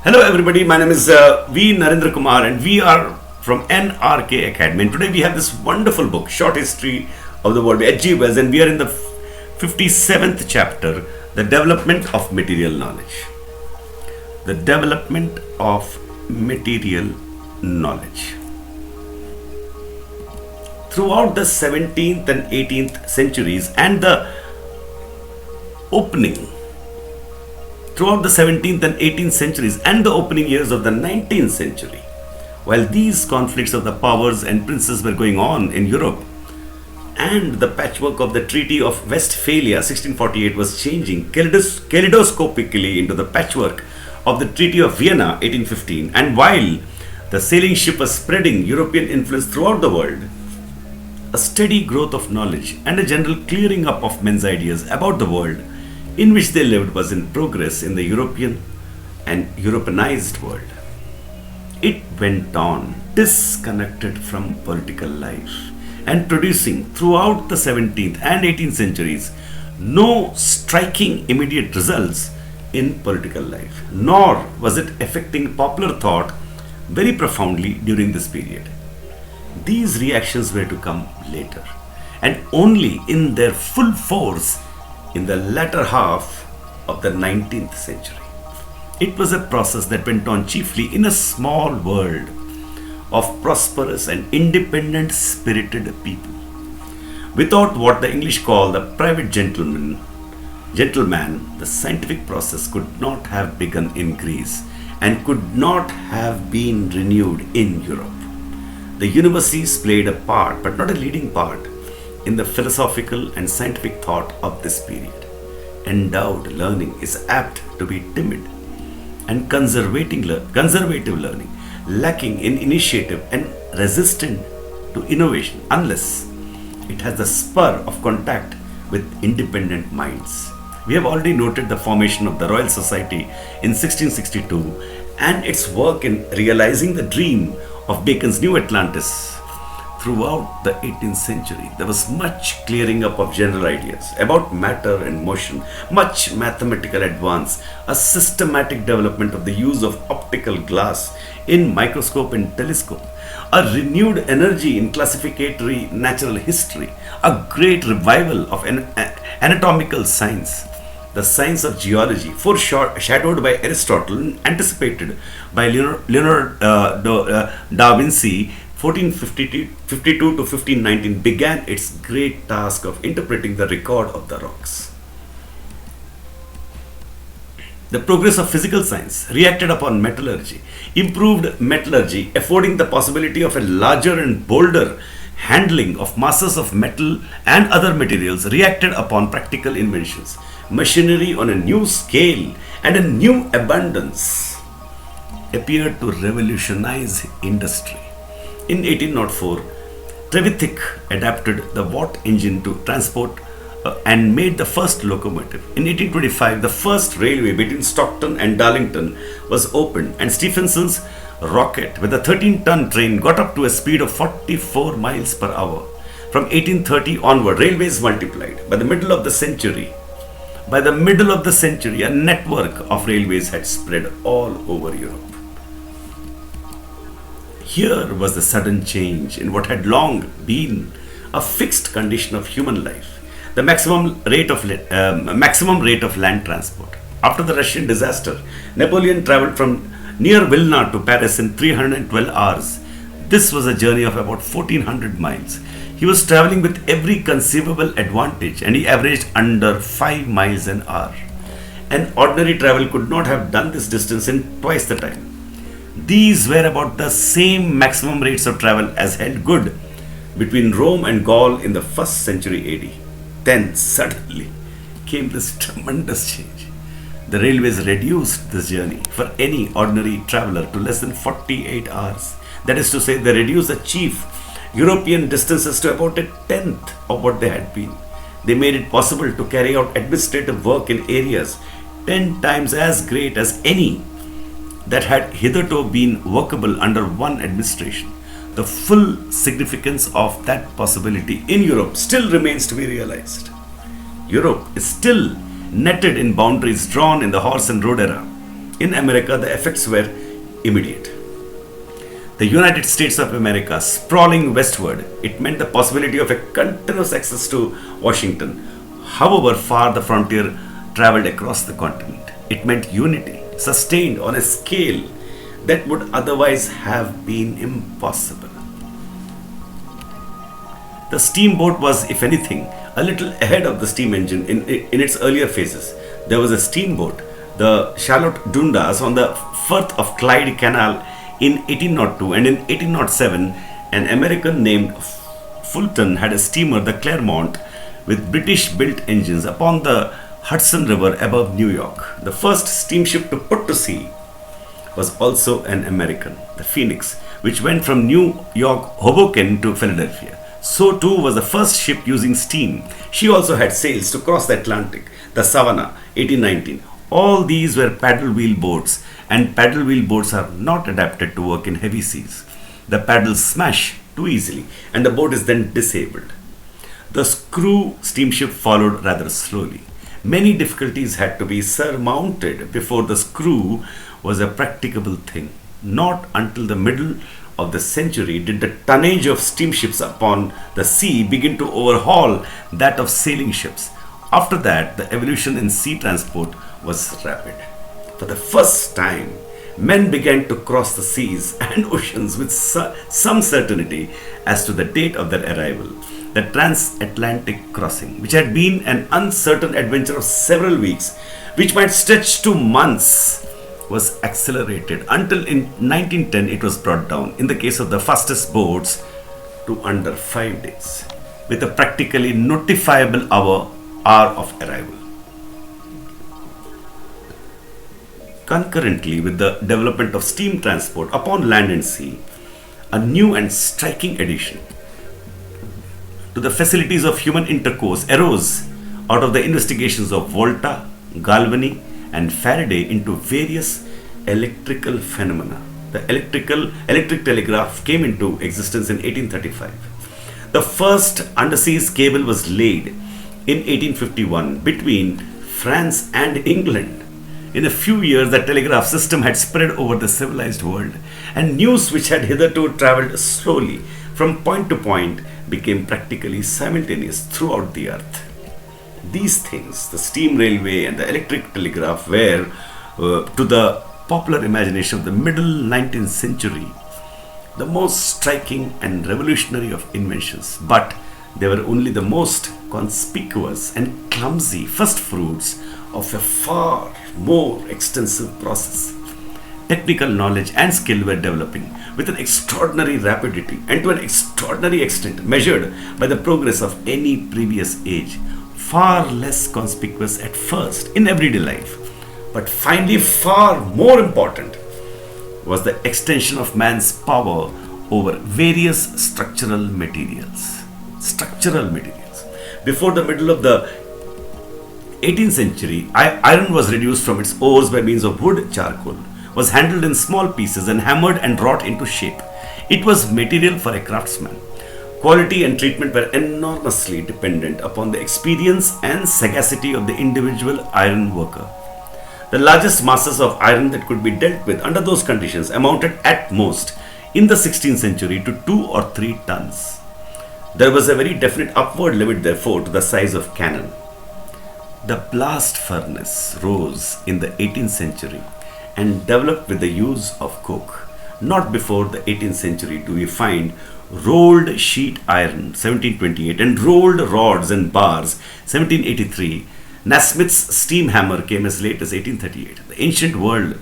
Hello everybody, my name is V. Narendra Kumar and we are from NRK Academy. And today we have this wonderful book, Short History of the World by H.G. Wells, and we are in the 57th chapter, The Development of Material Knowledge. The Development of Material Knowledge. Throughout the 17th and 18th centuries and throughout the 17th and 18th centuries and the opening years of the 19th century, while these conflicts of the powers and princes were going on in Europe, and the patchwork of the Treaty of Westphalia 1648 was changing kaleidoscopically into the patchwork of the Treaty of Vienna 1815, and while the sailing ship was spreading European influence throughout the world, a steady growth of knowledge and a general clearing up of men's ideas about the world in which they lived was in progress in the European and Europeanized world. It went on disconnected from political life and producing throughout the 17th and 18th centuries no striking immediate results in political life, nor was it affecting popular thought very profoundly during this period. These reactions were to come later and only in their full force in the latter half of the 19th century. It was a process that went on chiefly in a small world of prosperous and independent spirited people. Without what the English call the private gentleman, the scientific process could not have begun in Greece and could not have been renewed in Europe. The universities played a part, but not a leading part, in the philosophical and scientific thought of this period. Endowed learning is apt to be timid and conservative learning, lacking in initiative and resistant to innovation unless it has the spur of contact with independent minds. We have already noted the formation of the Royal Society in 1662 and its work in realizing the dream of Bacon's New Atlantis. Throughout the 18th century, there was much clearing up of general ideas about matter and motion, much mathematical advance, a systematic development of the use of optical glass in microscope and telescope, a renewed energy in classificatory natural history, a great revival of anatomical science, the science of geology, foreshadowed by Aristotle and anticipated by Leonardo da Vinci, 1452 to 1519, began its great task of interpreting the record of the rocks. The progress of physical science reacted upon metallurgy, improved metallurgy, affording the possibility of a larger and bolder handling of masses of metal and other materials, reacted upon practical inventions, machinery on a new scale and a new abundance appeared to revolutionize industry. In 1804, Trevithick adapted the Watt engine to transport and made the first locomotive. In 1825, the first railway between Stockton and Darlington was opened, and Stephenson's rocket with a 13-ton train got up to a speed of 44 miles per hour. From 1830 onward, railways multiplied. By the middle of the century, a network of railways had spread all over Europe. Here was the sudden change in what had long been a fixed condition of human life, the maximum rate of land transport. After the Russian disaster, Napoleon traveled from near Vilna to Paris in 312 hours. This was a journey of about 1400 miles. He was traveling with every conceivable advantage and he averaged under 5 miles an hour. An ordinary travel could not have done this distance in twice the time. These were about the same maximum rates of travel as held good between Rome and Gaul in the 1st century AD. Then suddenly came this tremendous change. The railways reduced this journey for any ordinary traveler to less than 48 hours. That is to say, they reduced the chief European distances to about a tenth of what they had been. They made it possible to carry out administrative work in areas 10 times as great as any that had hitherto been workable under one administration. The full significance of that possibility in Europe still remains to be realized. Europe is still netted in boundaries drawn in the horse and road era. In America, the effects were immediate. The United States of America sprawling westward, it meant the possibility of a continuous access to Washington. However far the frontier traveled across the continent, it meant unity, sustained on a scale that would otherwise have been impossible. The steamboat was, if anything, a little ahead of the steam engine in its earlier phases. There was a steamboat, the Charlotte Dundas, on the Firth of Clyde Canal in 1802, and in 1807, an American named Fulton had a steamer, the Clermont, with British-built engines upon the Hudson River above New York. The first steamship to put to sea was also an American, the Phoenix, which went from New York Hoboken to Philadelphia. So too was the first ship using steam. She also had sails to cross the Atlantic, the Savannah, 1819. All these were paddle wheel boats, and paddle wheel boats are not adapted to work in heavy seas. The paddles smash too easily, and the boat is then disabled. The screw steamship followed rather slowly. Many difficulties had to be surmounted before the screw was a practicable thing. Not until the middle of the century did the tonnage of steamships upon the sea begin to overhaul that of sailing ships. After that, the evolution in sea transport was rapid. For the first time, men began to cross the seas and oceans with some certainty as to the date of their arrival. The transatlantic crossing, which had been an uncertain adventure of several weeks, which might stretch to months, was accelerated until in 1910 it was brought down, in the case of the fastest boats, to under 5 days, with a practically notifiable hour of arrival. Concurrently with the development of steam transport upon land and sea, a new and striking addition to the facilities of human intercourse arose out of the investigations of Volta, Galvani, and Faraday into various electrical phenomena. The electric telegraph came into existence in 1835. The first underseas cable was laid in 1851 between France and England. In a few years, the telegraph system had spread over the civilized world, and news which had hitherto traveled slowly from point to point became practically simultaneous throughout the earth. These things, the steam railway and the electric telegraph, were to the popular imagination of the middle 19th century the most striking and revolutionary of inventions, but they were only the most conspicuous and clumsy first fruits of a far more extensive process. Technical knowledge and skill were developing with an extraordinary rapidity and to an extraordinary extent measured by the progress of any previous age, far less conspicuous at first in everyday life, but finally far more important was the extension of man's power over various structural materials. Before the middle of the 18th century, iron was reduced from its ores by means of wood charcoal, was handled in small pieces and hammered and wrought into shape. It was material for a craftsman. Quality and treatment were enormously dependent upon the experience and sagacity of the individual iron worker. The largest masses of iron that could be dealt with under those conditions amounted at most in the 16th century to 2 or 3 tons. There was a very definite upward limit, therefore, to the size of cannon. The blast furnace rose in the 18th century and developed with the use of coke. Not before the 18th century do we find rolled sheet iron, 1728, and rolled rods and bars, 1783. Nasmyth's steam hammer came as late as 1838. The ancient world,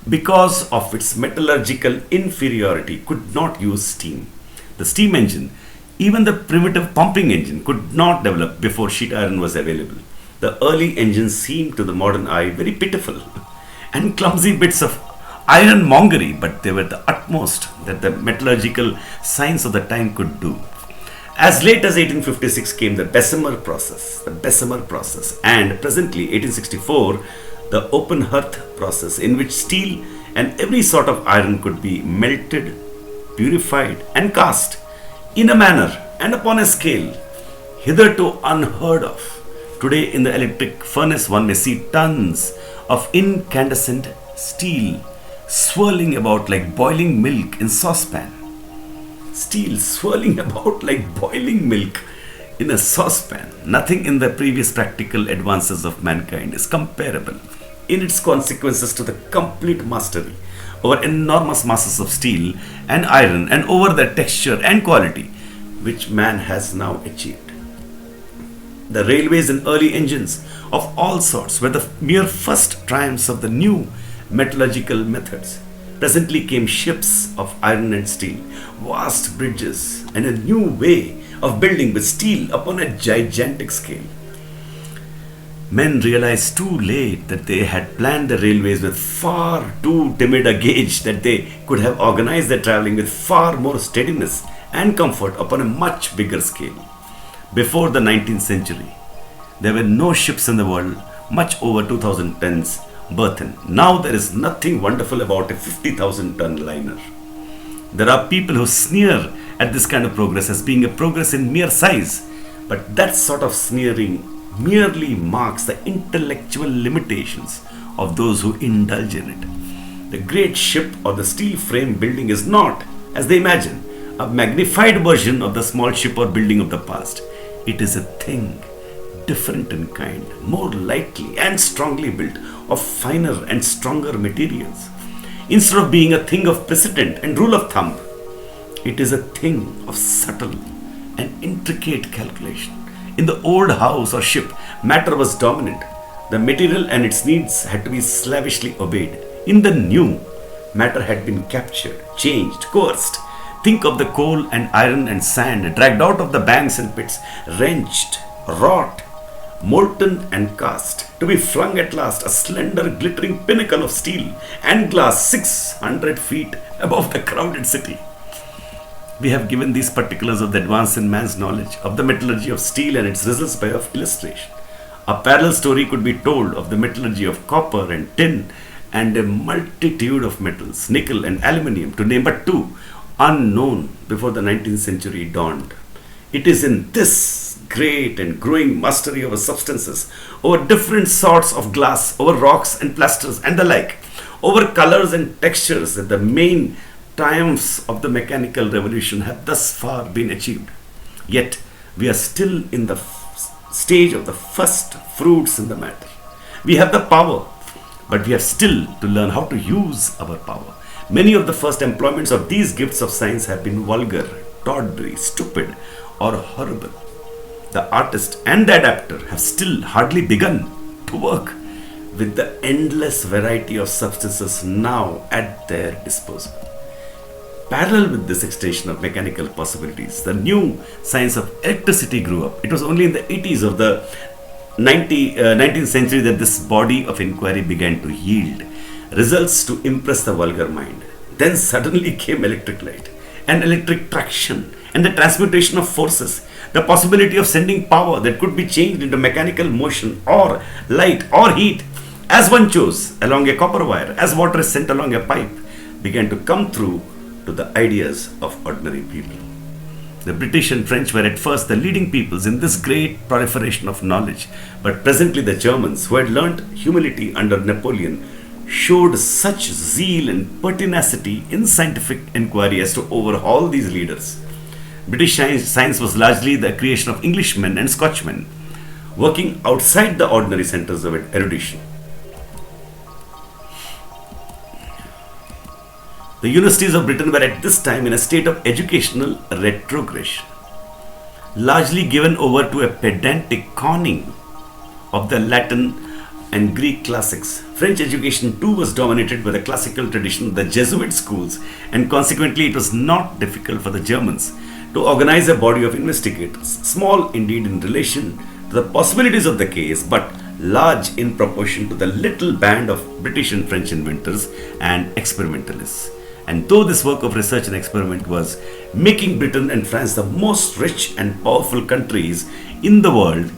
because of its metallurgical inferiority, could not use steam. The steam engine, even the primitive pumping engine, could not develop before sheet iron was available. The early engines seemed to the modern eye very pitiful and clumsy bits of ironmongery, but they were the utmost that the metallurgical science of the time could do. As late as 1856 came the Bessemer process, and presently 1864, the open hearth process, in which steel and every sort of iron could be melted, purified and cast in a manner and upon a scale hitherto unheard of. Today in the electric furnace one may see tons of incandescent steel swirling about like boiling milk in saucepan. Steel swirling about like boiling milk in a saucepan. Nothing in the previous practical advances of mankind is comparable in its consequences to the complete mastery over enormous masses of steel and iron and over the texture and quality which man has now achieved. The railways and early engines of all sorts were the mere first triumphs of the new metallurgical methods. Presently came ships of iron and steel, vast bridges, and a new way of building with steel upon a gigantic scale. Men realized too late that they had planned the railways with far too timid a gauge, that they could have organized their traveling with far more steadiness and comfort upon a much bigger scale. Before the 19th century, there were no ships in the world much over 2000 tons burthen. Now there is nothing wonderful about a 50,000-ton liner. There are people who sneer at this kind of progress as being a progress in mere size, but that sort of sneering merely marks the intellectual limitations of those who indulge in it. The great ship or the steel frame building is not, as they imagine, a magnified version of the small ship or building of the past. It is a thing different in kind, more lightly and strongly built, of finer and stronger materials. Instead of being a thing of precedent and rule of thumb, it is a thing of subtle and intricate calculation. In the old house or ship, matter was dominant. The material and its needs had to be slavishly obeyed. In the new, matter had been captured, changed, coerced. Think of the coal and iron and sand dragged out of the banks and pits, wrenched, wrought, molten and cast, to be flung at last a slender glittering pinnacle of steel and glass 600 feet above the crowded city. We have given these particulars of the advance in man's knowledge of the metallurgy of steel and its results by way of illustration. A parallel story could be told of the metallurgy of copper and tin and a multitude of metals, nickel and aluminium, to name but two, unknown before the 19th century dawned. It is in this great and growing mastery over substances, over different sorts of glass, over rocks and plasters and the like, over colors and textures, that the main triumphs of the mechanical revolution have thus far been achieved. Yet we are still in the stage of the first fruits in the matter. We have the power, but we have still to learn how to use our power. Many of the first employments of these gifts of science have been vulgar, tawdry, stupid, or horrible. The artist and the adapter have still hardly begun to work with the endless variety of substances now at their disposal. Parallel with this extension of mechanical possibilities, the new science of electricity grew up. It was only in the 80s of the 19th century that this body of inquiry began to yield results to impress the vulgar mind. Then suddenly came electric light and electric traction and the transmutation of forces, the possibility of sending power that could be changed into mechanical motion or light or heat as one chose along a copper wire, as water is sent along a pipe, began to come through to the ideas of ordinary people. The British and French were at first the leading peoples in this great proliferation of knowledge, but presently the Germans, who had learnt humility under Napoleon, showed such zeal and pertinacity in scientific inquiry as to overhaul these leaders. British science was largely the creation of Englishmen and Scotchmen, working outside the ordinary centers of erudition. The universities of Britain were at this time in a state of educational retrogression, largely given over to a pedantic conning of the Latin and Greek classics. French education too was dominated by the classical tradition of the Jesuit schools, and consequently it was not difficult for the Germans to organize a body of investigators, small indeed in relation to the possibilities of the case, but large in proportion to the little band of British and French inventors and experimentalists. And though this work of research and experiment was making Britain and France the most rich and powerful countries in the world,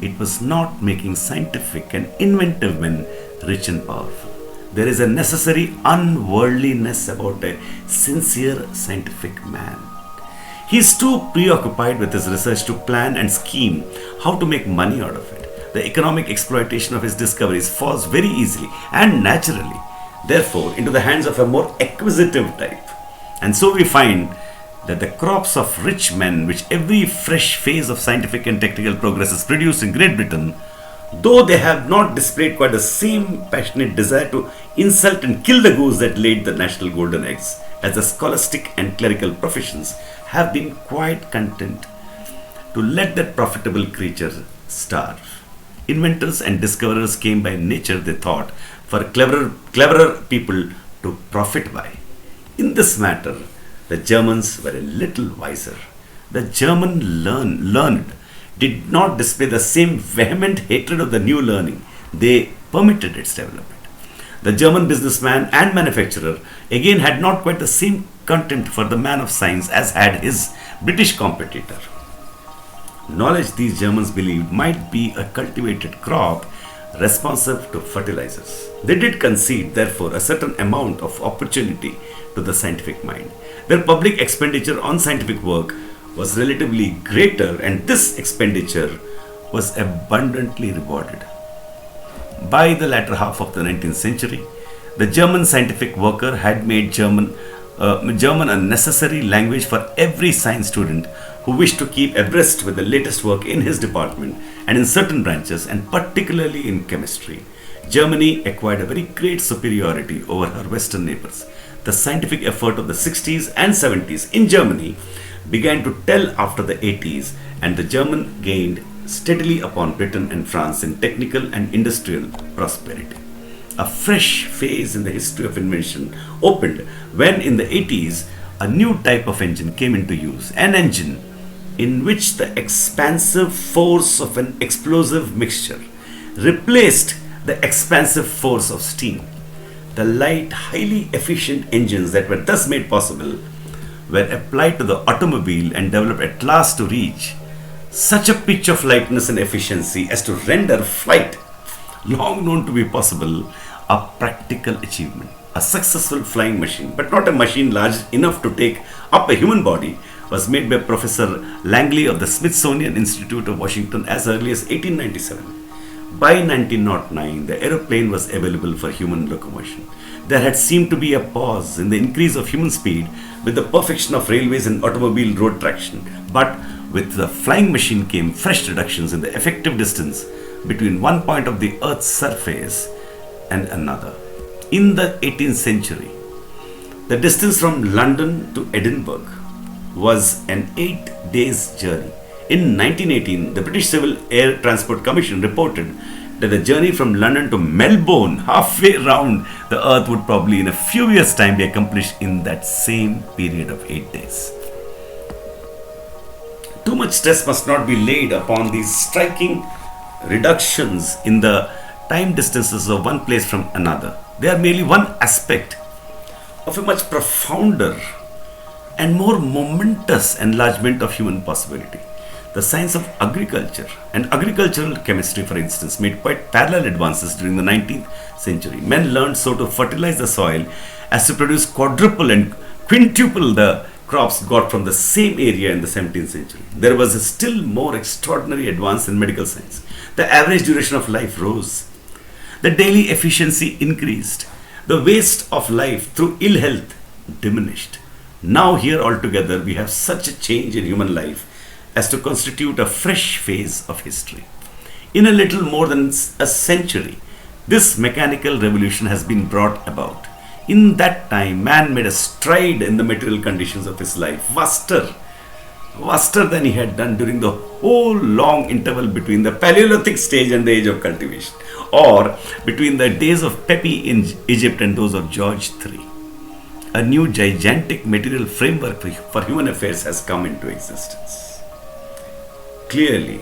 it was not making scientific and inventive men rich and powerful. There is a necessary unworldliness about a sincere scientific man. He is too preoccupied with his research to plan and scheme how to make money out of it. the economic exploitation of his discoveries falls very easily and naturally, therefore, into the hands of a more acquisitive type. And so we find that the crops of rich men which every fresh phase of scientific and technical progress has produced in Great Britain, though they have not displayed quite the same passionate desire to insult and kill the goose that laid the national golden eggs, as the scholastic and clerical professions have been quite content to let that profitable creature starve. Inventors and discoverers came by nature, they thought, for cleverer people to profit by. In this matter, the Germans were a little wiser. The German learned did not display the same vehement hatred of the new learning. They permitted its development. The German businessman and manufacturer again had not quite the same contempt for the man of science as had his British competitor. Knowledge, these Germans believed, might be a cultivated crop responsive to fertilizers. They did concede, therefore, a certain amount of opportunity to the scientific mind. Their public expenditure on scientific work was relatively greater, and this expenditure was abundantly rewarded. By the latter half of the 19th century, the German scientific worker had made German a necessary language for every science student who wished to keep abreast with the latest work in his department and in certain branches, and particularly in chemistry. Germany acquired a very great superiority over her Western neighbors. The scientific effort of the 60s and 70s in Germany began to tell after the 80s, and the German gained steadily upon Britain and France in technical and industrial prosperity. A fresh phase in the history of invention opened when in the 80s a new type of engine came into use, an engine in which the expansive force of an explosive mixture replaced the expansive force of steam. The light, highly efficient engines that were thus made possible were applied to the automobile and developed at last to reach such a pitch of lightness and efficiency as to render flight, long known to be possible, a practical achievement. A successful flying machine, but not a machine large enough to take up a human body, was made by Professor Langley of the Smithsonian Institute of Washington as early as 1897. By 1909, the aeroplane was available for human locomotion. There had seemed to be a pause in the increase of human speed with the perfection of railways and automobile road traction, but with the flying machine came fresh reductions in the effective distance between one point of the Earth's surface and another. In the 18th century, the distance from London to Edinburgh was an 8 days journey. In 1918, the British Civil Air Transport Commission reported that the journey from London to Melbourne, halfway round the earth, would probably in a few years' time be accomplished in that same period of 8 days. Too much stress must not be laid upon these striking reductions in the time distances of one place from another. They are merely one aspect of a much profounder and more momentous enlargement of human possibility. The science of agriculture and agricultural chemistry, for instance, made quite parallel advances during the 19th century. Men learned so to fertilize the soil as to produce quadruple and quintuple the crops got from the same area in the 17th century. There was a still more extraordinary advance in medical science. The average duration of life rose. The daily efficiency increased. The waste of life through ill health diminished. Now here altogether we have such a change in human life as to constitute a fresh phase of history. In a little more than a century, this mechanical revolution has been brought about. In that time, man made a stride in the material conditions of his life, vaster than he had done during the whole long interval between the Paleolithic stage and the age of cultivation, or between the days of Pepi in Egypt and those of George III. A new gigantic material framework for human affairs has come into existence. Clearly,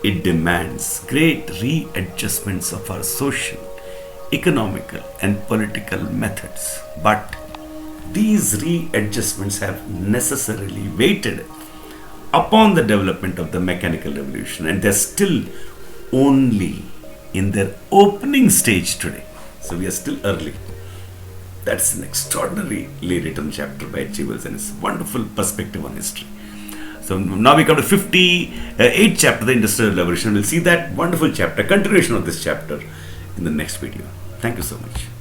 it demands great readjustments of our social, economical, and political methods. But these readjustments have necessarily waited upon the development of the mechanical revolution, and they're still only in their opening stage today. So we are still early. That's an extraordinarily written chapter by H.G. Wells and his wonderful perspective on history. So now we come to 58th chapter, the Industrial Revolution. We'll see that wonderful chapter, continuation of this chapter in the next video. Thank you so much.